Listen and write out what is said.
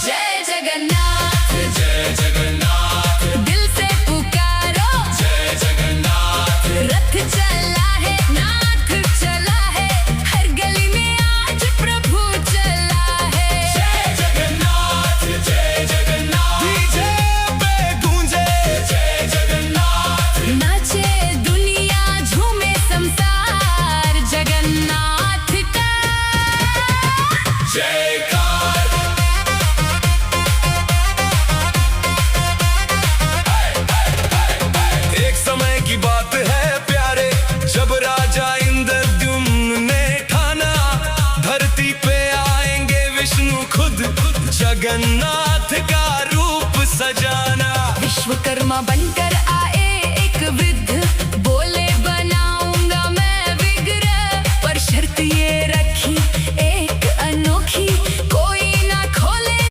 जय जगन्नाथ जय जगन्नाथ दिल से पुकारो जय जगन्नाथ रथ चला है नाथ चला है हर गली में आज प्रभु चला है जय जगन्नाथ डीजे पे गूंजे जय जगन्नाथ नाचे दुनिया झूमे संसार जगन्नाथ का जयकार एक समय की बात है प्यारे, जब राजा इंद्रद्युम्न ने ठाना धरती पे आएंगे विष्णु खुद जगन्नाथ का रूप सजाना। विश्वकर्मा बनकर आए एक वृद्ध